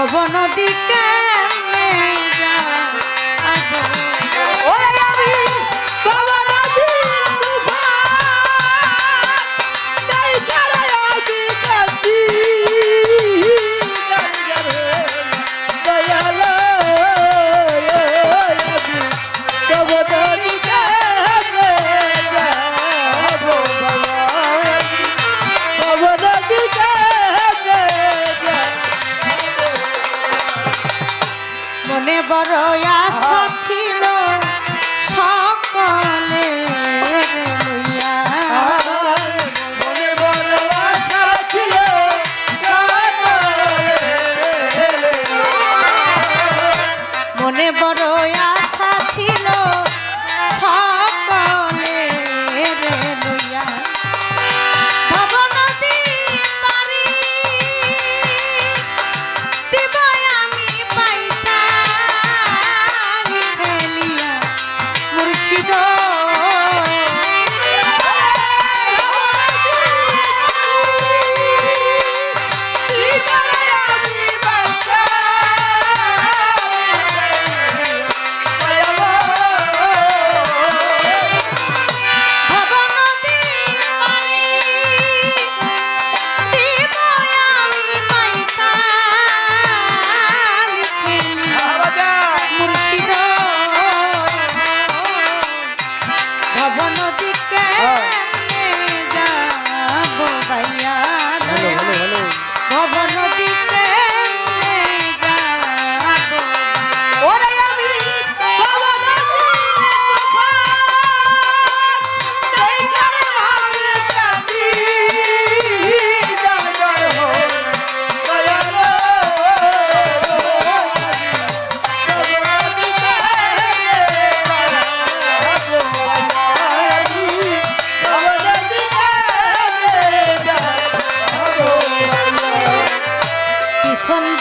ভব নদীকে মনে বড় আশা ছিল সকলে লইয়া মনে বড় আশা ছিল মনে বড় আশা ছিল সকলে লইয়া ভব নদী পারি দিব আমি পয়সা ফেলিয়া মুর্শিদ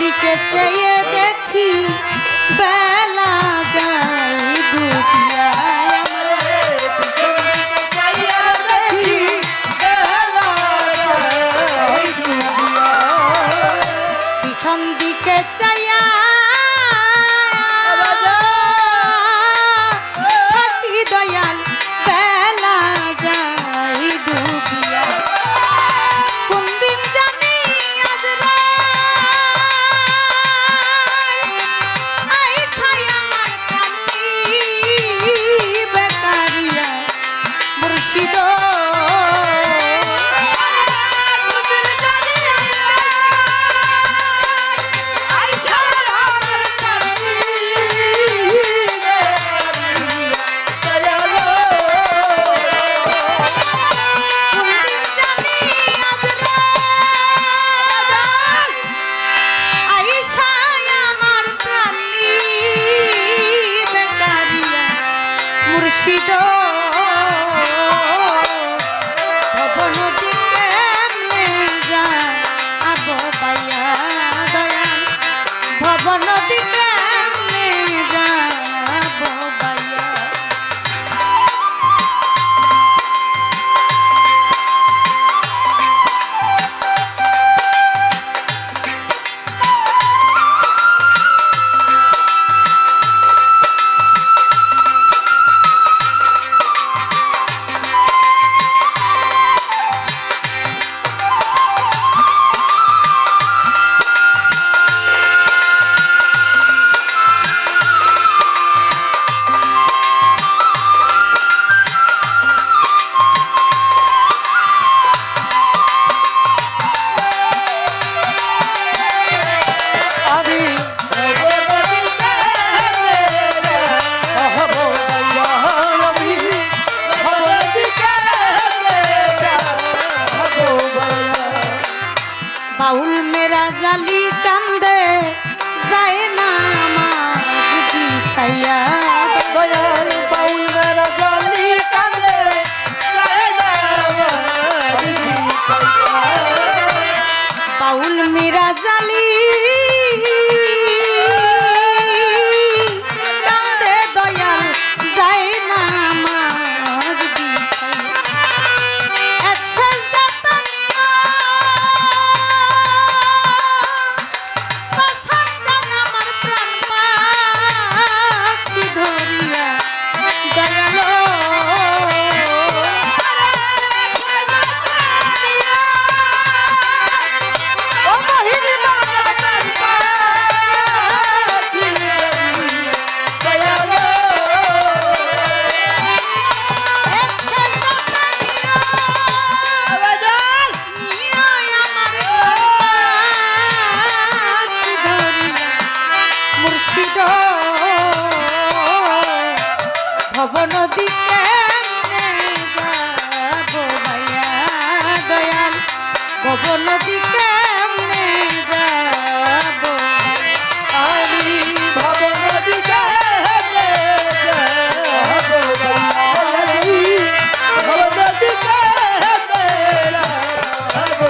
দিকে চেয়ে দেখি বেলা যায় ডুবিয়া পিছন দিকে চাইয়া থাকি দয়াল বেলা যায় ডুবিয়া কোন দিন জানি আজ মুর্শিদ মুর্শিদ ভব নদীকে যা আব পাইয়া দয়াল ভব নদীকে যা আব পাইয়া বাউল মেরা জালি কান্দে যায় না আমার বিছাইয়া দয়াল বাউল মেরা জালি কান্দে যায় না আমার বিছাইয়া বাউল মেরা জালি কান্দে দয়াল যায় না আমার বিছাইয়া নদী কেমনে যাব আমি ভব নদী কেমনে যাব আমি ভব নদী কেমনে যাব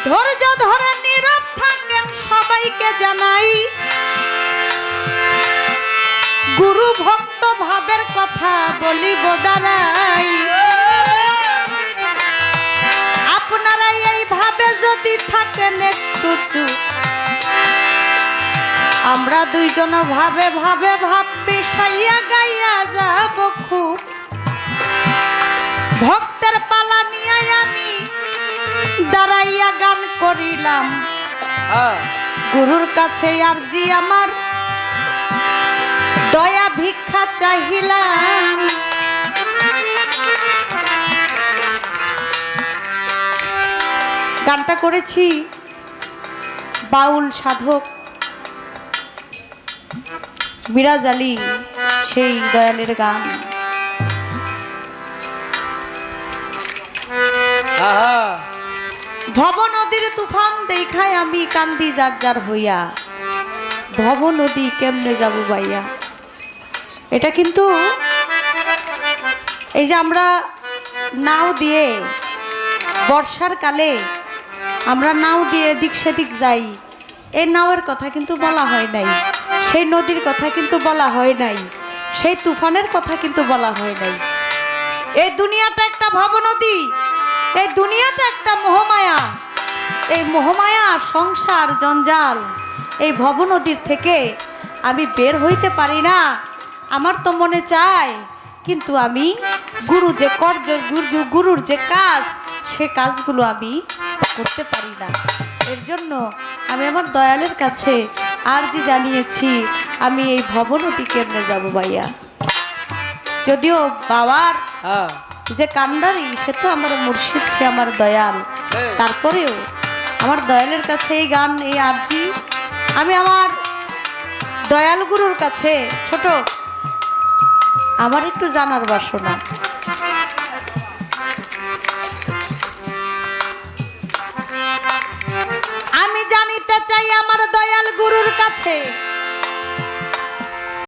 ধৈর্য ধরে নীরব থাকেন সবাইকে জানাই গুরু ভক্ত ভাবের কথা বলিব দাঁড়াই আপনারাই এইভাবে যদি থাকেন একটু চুপ আমরা দুইজন ভাবে ভাবে ভাব মিশাইয়া গাইয়া যাব খুব ভক্তের পালা নিয়ে আমি দাঁড়াইয়া গান করিলাম গুরুর কাছে আরজি আমার দয়া ভিক্ষা চাহিলাম গানটা করেছি বাউল সাধক মিরাজ আলী সেই দয়ালের গান ভব নদীর তুফান দেখায় আমি কান্দি যার যার হইয়া ভব নদী কেমনে যাব ভাইয়া এটা কিন্তু এই যে আমরা নাও দিয়ে বর্ষার কালে আমরা নাও দিয়ে এদিক সেদিক যাই এই নাওয়ের কথা কিন্তু বলা হয় নাই সেই নদীর কথা কিন্তু বলা হয় নাই সেই তুফানের কথা কিন্তু বলা হয় নাই এই দুনিয়াটা একটা ভব নদী এই দুনিয়াটা একটা মোহমায়া এই মোহমায়া সংসার জঞ্জাল এই ভব নদীর থেকে আমি বের হইতে পারি না আমার তো মনে চায় কিন্তু আমি গুরু যে কর্য গুরুর যে কাজ সে কাজগুলো আমি করতে পারি না এর জন্য আমি আমার দয়ালের কাছে আরজি জানিয়েছি আমি এই ভব নদী কেমনে যাব ভাইয়া যদিও বাবার যে কান্ডারি সে তো আমার মুর্শিদ সে আমার দয়াল তারপরেও আমার দয়ালের কাছে এই গান এই আরজি আমি আমার দয়াল গুরুর কাছে ছোট আমার একটু জানার বাসনা আমি জানিতে চাই আমার দয়াল গুরুর কাছে